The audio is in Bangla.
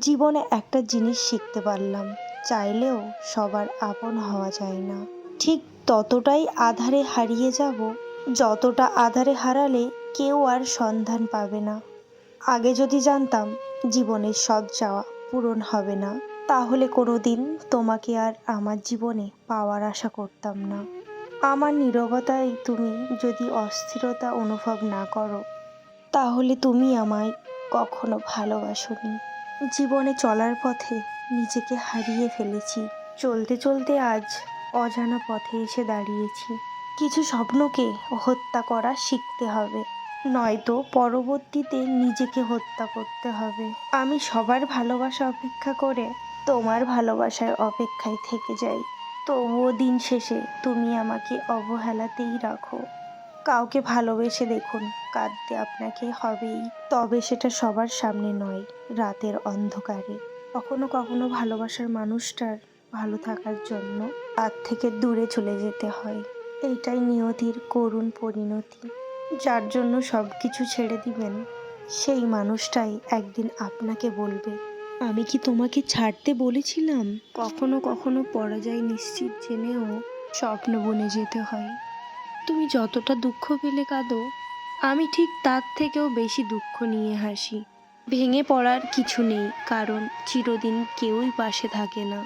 জীবনে একটা জিনিস শিখতে পারলাম, চাইলেও সবার আপন হওয়া যায় না। ঠিক ততটাই আঁধারে হারিয়ে যাব যতটা আঁধারে হারালে কেউ আর সন্ধান পাবে না। আগে যদি জানতাম জীবনের সব চাওয়া পূরণ হবে না, তাহলে কোনোদিন তোমাকে আর আমার জীবনে পাওয়ার আশা করতাম না। আমার নীরবতায় তুমি যদি অস্থিরতা অনুভব না করো, তাহলে তুমি আমায় কখনো ভালোবাসোনি। জীবনে চলার পথে নিজেকে হারিয়ে ফেলেছি। চলতে চলতে আজ অজানা পথে এসে দাঁড়িয়েছি। কিছু স্বপ্নকে হত্যা করা শিখতে হবে, নয়তো পরবর্তীতে নিজেকে হত্যা করতে হবে। আমি সবার ভালোবাসা অপেক্ষা করে তোমার ভালোবাসার অপেক্ষায় থেকে যাই, তবুও দিন শেষে তুমি আমাকে অবহেলাতেই রাখো। কাউকে ভালোবেসে দেখুন, কাঁদতে আপনাকে হবেই, তবে সেটা সবার সামনে নয়, রাতের অন্ধকারে। কখনো কখনো ভালোবাসার মানুষটার ভালো থাকার জন্য তার থেকে দূরে চলে যেতে হয়। এইটাই নিয়তির করুণ পরিণতি। যার জন্য সব কিছু ছেড়ে দিবেন, সেই মানুষটাই একদিন আপনাকে বলবে, আমি কি তোমাকে ছাড়তে বলেছিলাম? কখনো কখনো পরাজয় নিশ্চিত জেনেও স্বপ্ন বনে যেতে হয়। তুমি যতটা দুঃখ পেলে কাঁদো, আমি ঠিক তার থেকেও বেশি দুঃখ নিয়ে হাসি। ভেঙে পড়ার কিছু নেই, কারণ চিরদিন কেউই পাশে থাকে না।